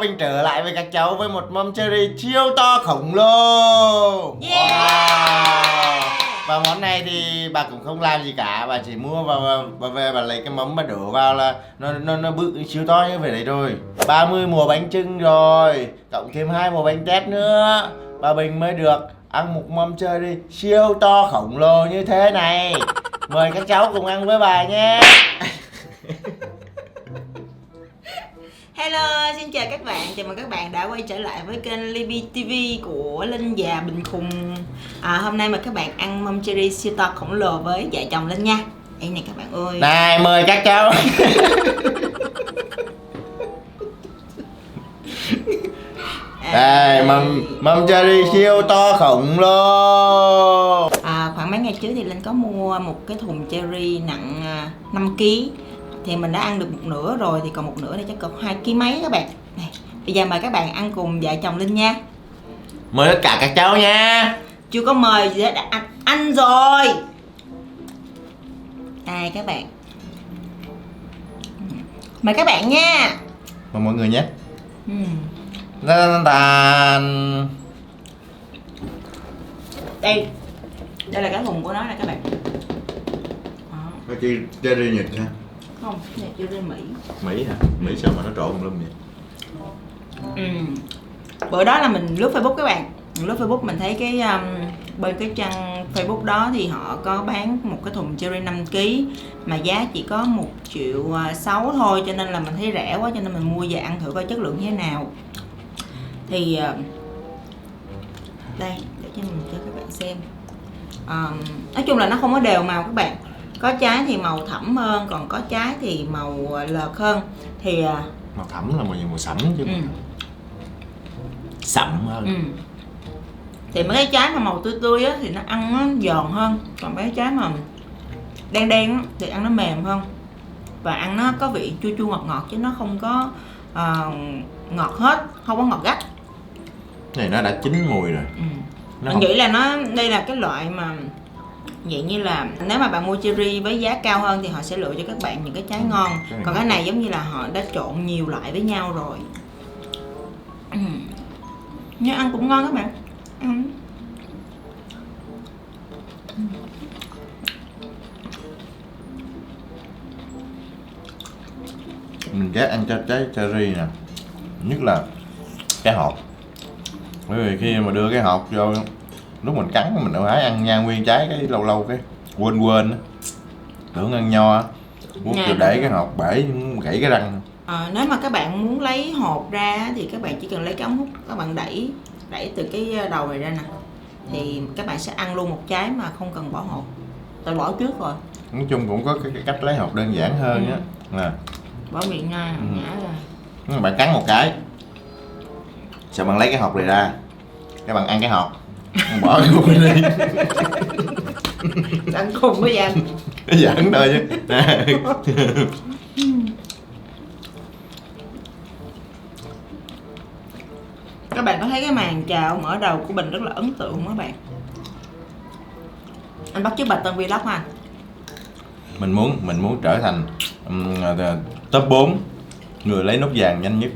Bình trở lại với các cháu với một mâm cherry siêu to khổng lồ. Wow. Và món này thì bà cũng không làm gì cả, bà chỉ mua và về bà lấy cái mâm bà đổ vào là nó bự siêu to như vậy đấy rồi. 30 mùa bánh chưng rồi, cộng thêm 2 mùa bánh tét nữa, bà Bình mới được ăn một mâm cherry siêu to khổng lồ như thế này. Mời các cháu cùng ăn với bà nhé. Hello, xin chào các bạn, chào mừng các bạn đã quay trở lại với kênh Libby TV của Linh và Bình Khùng. Hôm nay mời các bạn ăn mâm cherry siêu to khổng lồ với vợ chồng Linh nha. Đây này các bạn ơi. Này, mời các cháu. Đây, mâm cherry siêu to khổng lồ. Khoảng mấy ngày trước thì Linh có mua một cái thùng cherry nặng 5 kg. Thì mình đã ăn được một nửa rồi, thì còn một nửa này chắc cỡ 2 kg mấy các bạn. Này, bây giờ mời các bạn ăn cùng vợ chồng Linh nha. Mời tất cả các cháu nha. Chưa có mời gì hết, đã ăn rồi. Đây các bạn. Mời các bạn nha. Mời mọi người nhé. Đây là cái thùng của nó nè các bạn. Cái cherry Nhật hả? Không, cái này cherry Mỹ. Mỹ hả? Mỹ sao mà nó trộn lum vậy? Bữa đó là mình lướt Facebook các bạn. Lướt Facebook mình thấy cái bên cái trang Facebook đó thì họ có bán một cái thùng cherry 5 kg mà giá chỉ có 1.600.000 thôi, cho nên là mình thấy rẻ quá cho nên mình mua về ăn thử coi chất lượng như thế nào. Thì đây để cho các bạn xem. Nói chung là nó không có đều màu các bạn. Có trái thì màu thẫm hơn, còn có trái thì màu lợt hơn. Thì màu thẫm là màu sẫm chứ. Sậm hơn. Thì mấy cái trái mà màu tươi tươi á thì nó ăn nó giòn hơn, còn mấy cái trái mà đen đen á thì ăn nó mềm hơn và ăn nó có vị chua chua ngọt ngọt chứ nó không có ngọt hết, không có ngọt gắt. Này nó đã chín mùi rồi. Mình nghĩ là đây là cái loại mà vậy như là nếu mà bạn mua cherry với giá cao hơn thì họ sẽ lựa cho các bạn những cái trái ngon. Còn cái này giống như là họ đã trộn nhiều loại với nhau rồi. Nhưng ăn cũng ngon các bạn. Mình ghét ăn trái cherry nè, nhất là cái hột. Bởi vì khi mà đưa cái hột vô, lúc mình cắn mình đâu phải ăn nha nguyên trái, cái lâu lâu cái quên tưởng ăn nho, muốn để cái hột bể gãy cái răng. Nếu mà các bạn muốn lấy hột ra thì các bạn chỉ cần lấy cái ống hút, các bạn đẩy từ cái đầu này ra nè, thì các bạn sẽ ăn luôn một trái mà không cần bỏ hột, tại bỏ trước rồi. Nói chung cũng có cái cách lấy hột đơn giản hơn á. Nè, bỏ miệng nha, nhả ra. Bạn cắn một cái, sau bạn lấy cái hột này ra, các bạn ăn cái hột, bỏ cái hột đi. Ăn cùng với anh. Nó giỡn thôi chứ. Các bạn có thấy cái màn chào mở đầu của Bình rất là ấn tượng các bạn. Anh bắt chước bà Tân Vlog hả? Mình muốn trở thành top 4 người lấy nốt vàng nhanh nhất.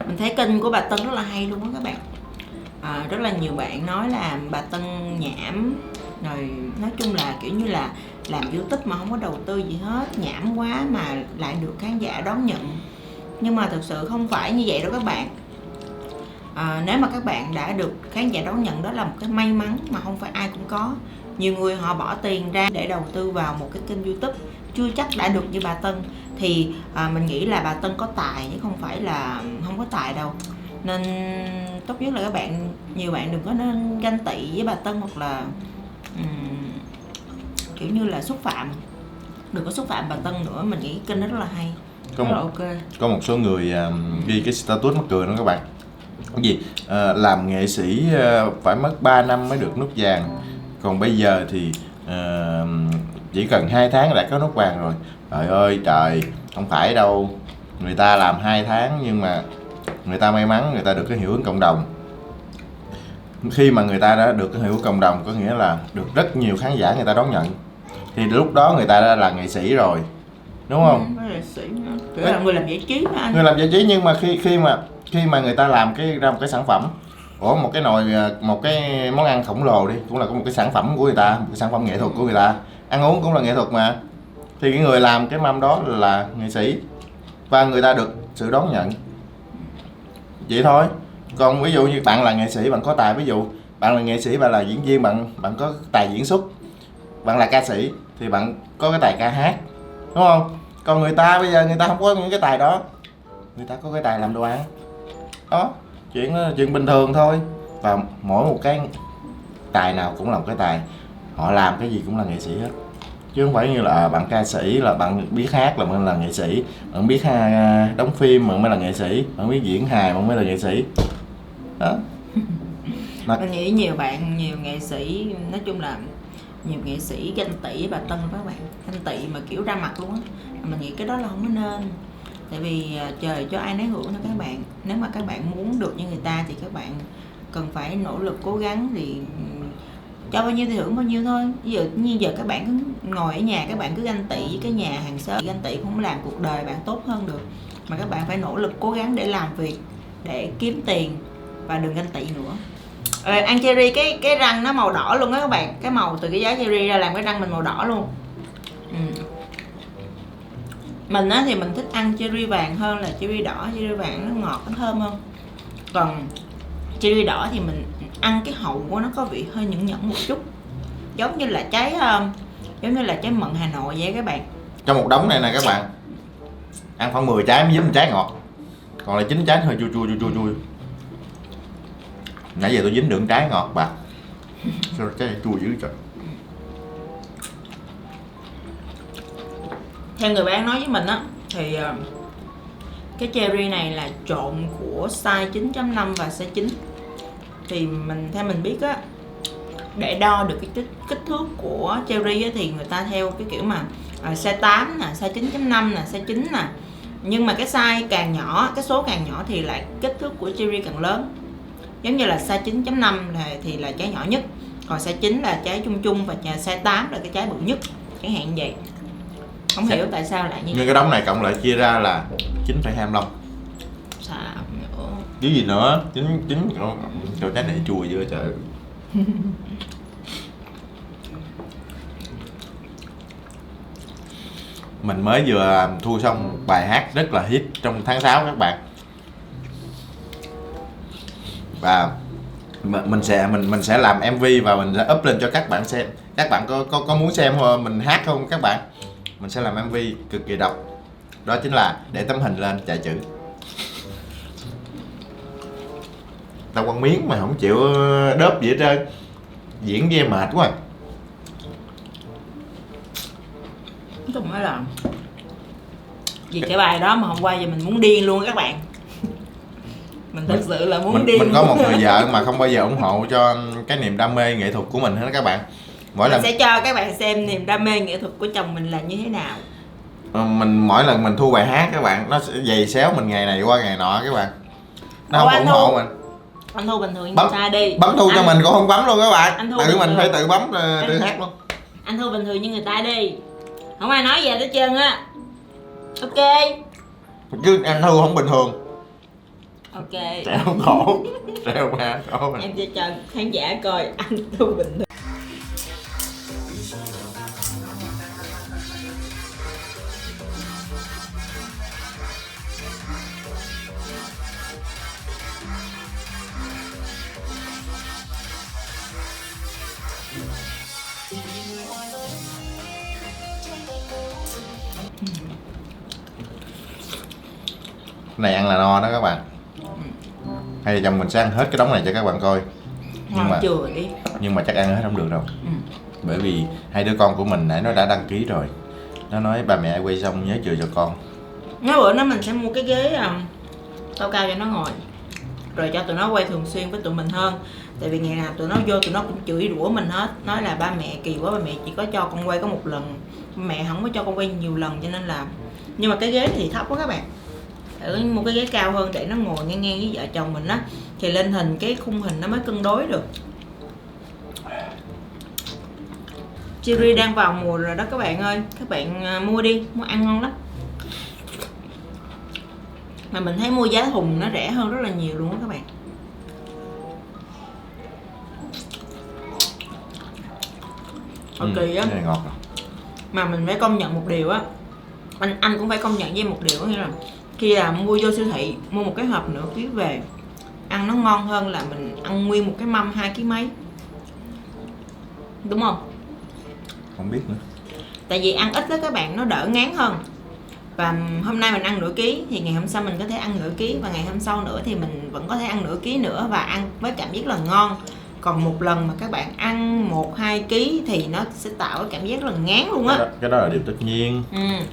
Mình thấy kênh của bà Tân rất là hay luôn á các bạn. Rất là nhiều bạn nói là bà Tân nhảm, rồi nói chung là kiểu như là làm YouTube mà không có đầu tư gì hết, nhảm quá mà lại được khán giả đón nhận. Nhưng mà thực sự không phải như vậy đâu các bạn. Nếu mà các bạn đã được khán giả đón nhận, đó là một cái may mắn mà không phải ai cũng có. Nhiều người họ bỏ tiền ra để đầu tư vào một cái kênh YouTube chưa chắc đã được như bà Tân. Thì mình nghĩ là bà Tân có tài chứ không phải là không có tài đâu. Nên tốt nhất là nhiều bạn đừng có nên ganh tị với bà Tân, hoặc là kiểu như là xúc phạm. Đừng có xúc phạm bà Tân nữa, mình nghĩ kênh đó rất là hay. Có một số người ghi cái status mắc cười đó các bạn. Cái gì? Làm nghệ sĩ phải mất 3 năm mới được nút vàng. Còn bây giờ thì chỉ cần 2 tháng đã có nút vàng rồi. Trời ơi trời, không phải đâu. Người ta làm 2 tháng nhưng mà người ta may mắn, người ta được cái hiệu ứng cộng đồng. Khi mà người ta đã được cái hiệu ứng cộng đồng có nghĩa là được rất nhiều khán giả người ta đón nhận. Thì lúc đó người ta đã là nghệ sĩ rồi. đúng không? Nghệ sĩ kiểu là người làm giải trí mà anh. Người làm giải trí, nhưng mà khi mà người ta làm ra một cái sản phẩm, một cái nồi, một cái món ăn khổng lồ đi, cũng là một cái sản phẩm của người ta, một cái sản phẩm nghệ thuật của người ta, ăn uống cũng là nghệ thuật mà, thì cái người làm cái mâm đó là nghệ sĩ và người ta được sự đón nhận vậy thôi. Còn ví dụ như bạn là nghệ sĩ, bạn có tài, ví dụ bạn là nghệ sĩ, bạn là diễn viên, bạn có tài diễn xuất, bạn là ca sĩ thì bạn có cái tài ca hát, đúng không? Còn người ta bây giờ người ta không có những cái tài đó, người ta có cái tài làm đồ ăn đó, chuyện đó là chuyện bình thường thôi. Và mỗi một cái tài nào cũng là một cái tài, họ làm cái gì cũng là nghệ sĩ hết, chứ không phải như là bạn ca sĩ là bạn biết hát là bạn là nghệ sĩ, bạn biết đóng phim bạn mới là nghệ sĩ, bạn biết diễn hài bạn mới là nghệ sĩ đó. Mình nghĩ nhiều nghệ sĩ, nói chung là nhiều nghệ sĩ ganh tị với bà Tân đó các bạn, ganh tị mà kiểu ra mặt luôn á. Mình nghĩ cái đó là không có nên, tại vì trời cho ai nấy hưởng đó các bạn. Nếu mà các bạn muốn được như người ta thì các bạn cần phải nỗ lực cố gắng, thì cho bao nhiêu thì hưởng bao nhiêu thôi. Ví dụ như giờ các bạn cứ ngồi ở nhà, các bạn cứ ganh tị với cái nhà hàng xóm, ganh tị không làm cuộc đời bạn tốt hơn được, mà các bạn phải nỗ lực cố gắng để làm việc, để kiếm tiền, và đừng ganh tị nữa. Ăn cherry cái răng nó màu đỏ luôn á các bạn, cái màu từ cái giá cherry ra làm cái răng mình màu đỏ luôn. Mình á thì mình thích ăn cherry vàng hơn là cherry đỏ. Cherry vàng nó ngọt, nó thơm hơn. Còn cherry đỏ thì mình ăn cái hậu của nó có vị hơi nhẫn nhẫn một chút, giống như là trái mận Hà Nội vậy các bạn. Trong một đống này nè các bạn, ăn khoảng 10 trái mới dính một trái ngọt, còn lại 9 trái hơi chua. Nãy giờ tôi dính được trái ngọt bà, sao trái này chua dữ trời. Theo người bán nói với mình á thì cái cherry này là trộn của size 9.5 và size 9. Thì theo mình biết á, để đo được cái kích thước của cherry á, thì người ta theo cái kiểu mà size 8 nè, size 9.5 nè, size 9 nè. Nhưng mà cái size càng nhỏ, cái số càng nhỏ thì lại kích thước của cherry càng lớn. Giống như là size 9.5 thì là trái nhỏ nhất, còn size 9 là trái chung và size 8 là cái trái bự nhất, chẳng hạn vậy. Không hiểu tại sao lại như vậy. Nhưng cái đống này cộng lại chia ra là 9,25. Sao nữa? Chứ gì nữa, 9 trời trái này chua dữ trời. Mình mới vừa thu xong bài hát rất là hit trong tháng 6 các bạn. Và mình sẽ làm MV và mình sẽ up lên cho các bạn xem. Các bạn có muốn xem mình hát không các bạn? Mình sẽ làm MV cực kỳ độc. Đó chính là để tấm hình lên chạy chữ. Tao quăng miếng mà không chịu đớp gì hết trơn. Diễn với em mệt quá. Nói chung là vì cái bài đó mà hôm qua giờ mình muốn điên luôn các bạn. Mình thật sự là muốn điên. Mình có một người vợ mà không bao giờ ủng hộ cho cái niềm đam mê nghệ thuật của mình hết đó các bạn. Mỗi lần sẽ cho các bạn xem niềm đam mê nghệ thuật của chồng mình là như thế nào. Mỗi lần mình thu bài hát các bạn, nó sẽ giày xéo mình ngày này qua ngày nọ các bạn. Nó không ủng hộ mình. Anh Thu bình thường như ta đi. Bấm thu cho mình cũng không bấm luôn các bạn. Tự mình phải tự bấm tự hát luôn. Anh Thu bình thường như người ta đi. Không ai nói gì hết trơn á. Ok. Chứ anh Thu không bình thường. Ok. Treo khổ. Treo ma khổ. Em sẽ cho khán giả coi anh Thu bình thường. Này ăn là no đó các bạn. Hay là chồng mình sẽ ăn hết cái đống này cho các bạn coi. Nhưng mà chắc ăn hết không được đâu. Bởi vì hai đứa con của mình nãy nó đã đăng ký rồi. Nó nói ba mẹ quay xong nhớ chừa cho con. Nói bữa đó mình sẽ mua cái ghế cao cao cho nó ngồi, rồi cho tụi nó quay thường xuyên với tụi mình hơn. Tại vì ngày nào tụi nó vô tụi nó cũng chửi rủa mình hết, nói là ba mẹ kỳ quá, ba mẹ chỉ có cho con quay có một lần, mẹ không có cho con quay nhiều lần, cho nên là. Nhưng mà cái ghế thì thấp quá các bạn, mua cái ghế cao hơn để nó ngồi ngang ngang với vợ chồng mình á, thì lên hình cái khung hình nó mới cân đối được. Cherry đang vào mùa rồi đó các bạn ơi. Các bạn mua đi, mua ăn ngon lắm. Mà mình thấy mua giá thùng nó rẻ hơn rất là nhiều luôn á các bạn. Kỳ á. Cái này ngọt rồi. Mà mình phải công nhận một điều á, anh cũng phải công nhận với một điều, nghĩa là khi là mua vô siêu thị, mua một cái hộp nửa ký về ăn nó ngon hơn là mình ăn nguyên một cái mâm 2 kg mấy, đúng không? Không biết nữa. Tại vì ăn ít đó các bạn, nó đỡ ngán hơn. Và hôm nay mình ăn nửa ký thì ngày hôm sau mình có thể ăn nửa ký, và ngày hôm sau nữa thì mình vẫn có thể ăn nửa ký nữa và ăn với cảm giác là ngon. Còn một lần mà các bạn ăn 1-2 kg thì nó sẽ tạo cái cảm giác rất là ngán luôn á. Cái đó là điều tất nhiên.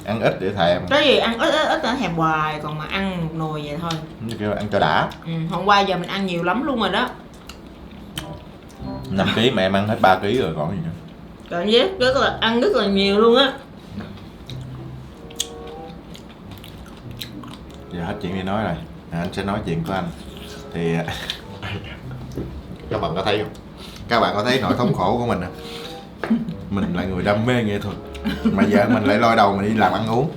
Ăn ít để thèm. Cái gì ăn ít nó thèm hoài, còn mà ăn một nồi vậy thôi. Kêu ăn cho đã. Hôm qua giờ mình ăn nhiều lắm luôn rồi đó. 5 kg mà em ăn hết 3 kg rồi còn gì nữa. Cảm giác ăn rất là nhiều luôn á. Giờ hết chuyện đi nói rồi. Anh sẽ nói chuyện của anh. Thì các bạn có thấy không? Các bạn có thấy nỗi thống khổ của mình không? Mình là người đam mê nghệ thuật mà giờ mình lại lôi đầu mình đi làm ăn uống.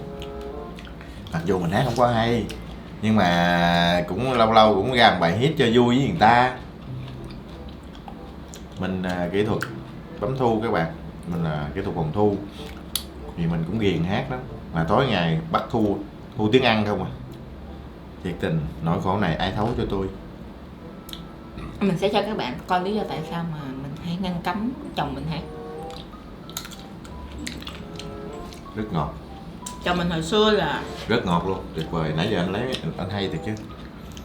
Mặc dù mình hát không có hay, nhưng mà cũng lâu lâu cũng ra một bài hit cho vui với người ta. Mình kỹ thuật bấm thu các bạn. Mình là kỹ thuật phòng thu. Vì mình cũng ghiền hát lắm. Mà tối ngày bắt thu tiếng Anh không à. Thiệt tình, nỗi khổ này ai thấu cho tôi. Mình sẽ cho các bạn coi lý do tại sao mà mình hay ngăn cấm chồng mình hát. Rất ngọt. Chồng mình hồi xưa là Rất ngọt luôn, tuyệt vời. Nãy giờ anh hay thiệt chứ.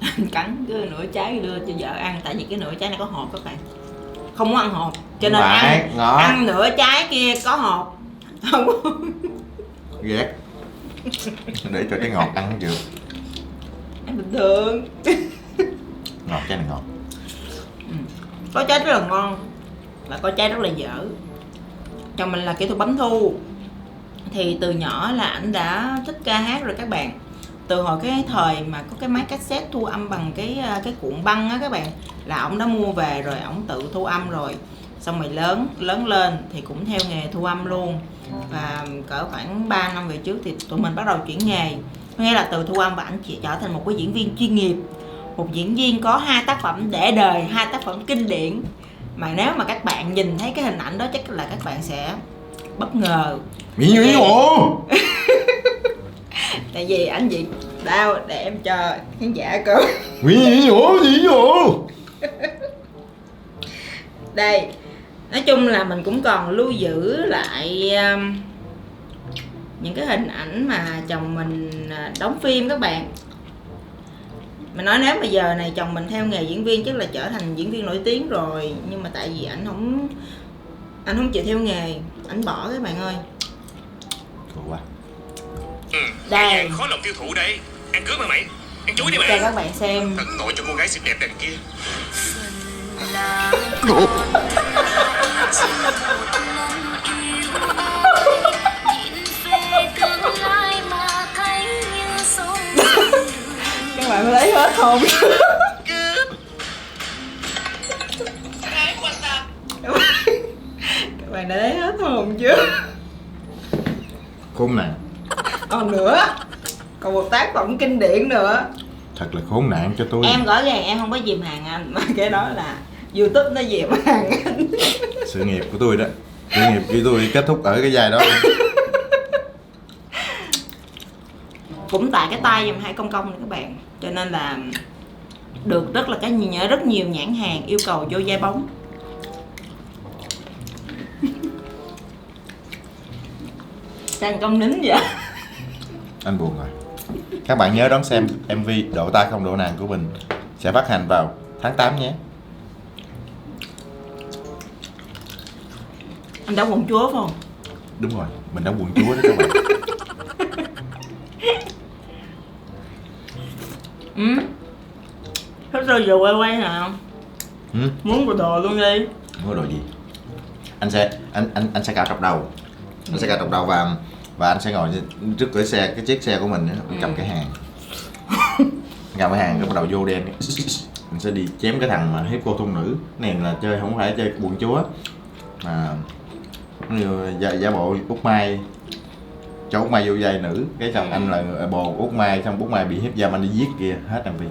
anh cắn cái nửa trái đưa cho vợ ăn, tại vì cái nửa trái này có hột các bạn. Không muốn ăn hột, cho nên ăn nửa trái kia có hột. Không. Ghét. Để cho cái ngọt ăn không chịu. Ăn bình thường. Ngọt, trái này ngọt. Có trái rất là ngon và có trái rất là dở. Chồng mình là kỹ thuật bấm thu, thì từ nhỏ là ảnh đã thích ca hát rồi các bạn. Từ hồi cái thời mà có cái máy cassette thu âm bằng cái cuộn băng á các bạn, là ổng đã mua về rồi ổng tự thu âm rồi. Xong rồi lớn lên thì cũng theo nghề thu âm luôn. Và cỡ khoảng 3 năm về trước thì tụi mình bắt đầu chuyển nghề. Nghĩa là từ thu âm và ảnh chỉ trở thành một cái diễn viên chuyên nghiệp, một diễn viên có 2 tác phẩm để đời, 2 tác phẩm kinh điển. Mà nếu mà các bạn nhìn thấy cái hình ảnh đó chắc là các bạn sẽ bất ngờ. Mỹ ngộ. Tại vì anh chị đau để em cho khán giả coi. Mỹ ngộ. Đây, nói chung là mình cũng còn lưu giữ lại những cái hình ảnh mà chồng mình đóng phim các bạn. Mình nói nếu mà giờ này chồng mình theo nghề diễn viên chắc là trở thành diễn viên nổi tiếng rồi. Nhưng mà tại vì anh không chịu theo nghề, anh bỏ các bạn ơi. Khổ quá. Đây, khó lòng tiêu thụ đây. Ăn cướp mà mày. Ăn chuối đi cho mày. các bạn xem. Tận tội cho cô gái xinh đẹp đằng kia. Các bạn lấy hết hồn. Các bạn đã lấy hết hồn chưa? Khốn nạn. Còn nữa, còn một tác phẩm kinh điển nữa. Thật là khốn nạn cho tôi. Em rõ ràng em không có dìm hàng anh, mà cái đó là YouTube nó dìm hàng anh. Sự nghiệp của tôi đó. Sự nghiệp của tôi kết thúc ở cái giai đó. Cũng tại cái tay dùm hai công này các bạn, cho nên là được rất nhiều nhãn hàng yêu cầu vô vai bóng. Thành công nín vậy. Anh buồn rồi. Các bạn nhớ đón xem MV Độ Ta Không Độ Nàng của mình sẽ phát hành vào tháng 8 nhé. Anh đóng quận chúa phải không? Đúng rồi, mình đóng quận chúa đó các bạn. Thích rồi giờ quay nào. Muốn bộ đồ luôn đi. Mua đồ gì? Anh sẽ cạo trọc đầu. Anh sẽ cạo trọc đầu và anh sẽ ngồi trước cửa xe, cái chiếc xe của mình anh cầm cái hàng. Cầm cái hàng cái bắt đầu vô đen. Mình sẽ đi chém cái thằng mà hiếp cô thôn nữ. Cái này là chơi không phải chơi quận chúa mà giả bộ Út Mai, cho Út Mai vô vai nữ, cái xong anh là bồ Út Mai, xong Út Mai bị hiếp dâm anh đi giết kia, hết MV.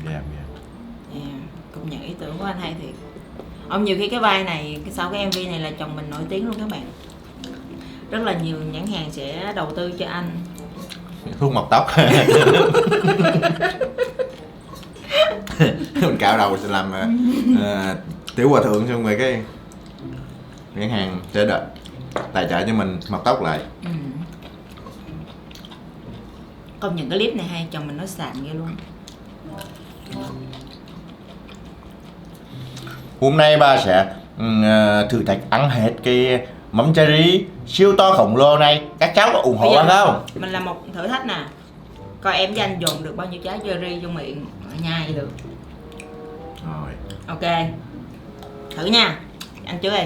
Dạ. Công nhận ý tưởng của anh hay thiệt. Ông nhiều khi cái vai này, sau cái MV này là chồng mình nổi tiếng luôn các bạn. Rất là nhiều nhãn hàng sẽ đầu tư cho anh. Thuốc mọc tóc. Mình cạo đầu sẽ làm tiểu hòa thượng, xong rồi cái nhãn hàng sẽ đợi tài trợ cho mình mọc tóc lại. Công nhận cái clip này hay, chồng mình nói xàm ghê luôn. Hôm nay ba sẽ thử thách ăn hết cái mắm cherry siêu to khổng lồ này. Các cháu có ủng hộ anh không? Mình làm một thử thách nè, coi em với anh dồn được bao nhiêu trái cherry vô miệng nhai được. Rồi. Ok, thử nha. Anh trước đi.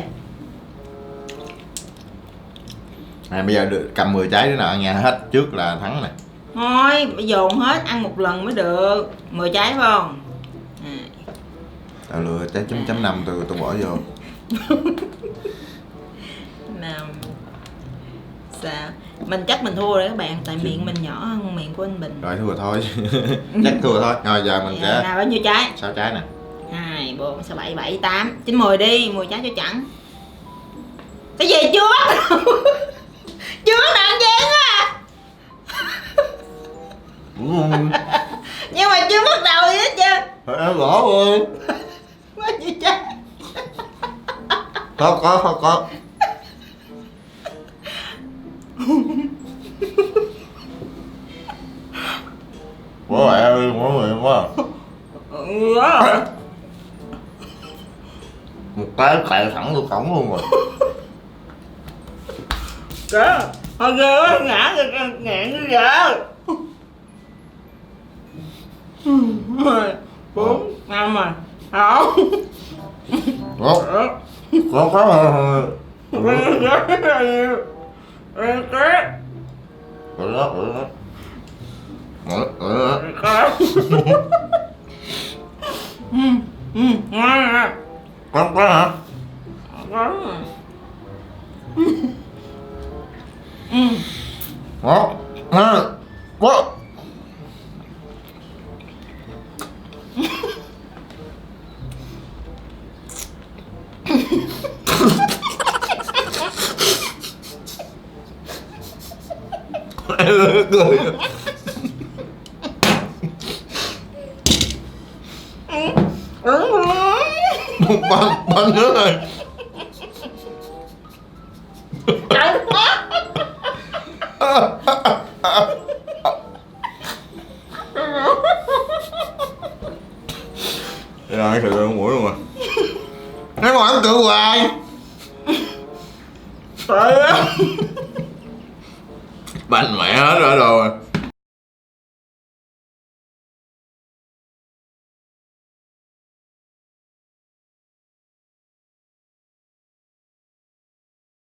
Bây giờ được cầm 10 trái đứa nào ăn nha hết trước là thắng nè. Thôi, phải dồn hết, ăn một lần mới được. 10 trái phải không? Tao lừa trái chấm 5 tôi bỏ vô. Nào. Sao? Mình chắc mình thua rồi các bạn, tại miệng mình nhỏ hơn miệng của anh Bình. Rồi thua thôi. Chắc thua thôi. Rồi giờ mình sẽ nào bao nhiêu trái? 6 trái nè. 2, 4, 6, 7, 7, 8, 9, 10 đi, 10 trái cho chẳng. Cái gì chưa bắt đầu? Chưa bắt đầu ăn chén á. Nhưng mà chưa bắt đầu gì hết trơn. Em gõ ơi. Bao nhiêu trái? Có. Bố mẹ ơi, mỗi người quá. Một cái cạy thẳng vô cổng luôn rồi. Kìa, thôi ghê quá, ngã ngạn như vậy. 4, 5 rồi. Không. Có rồi. Con có hả? Có. Cười. Một bánh nữa rồi. Rồi, thử con mũi luôn rồi. Nó còn ăn cự hoài. Trời ơi. Bánh mẹ hết rồi.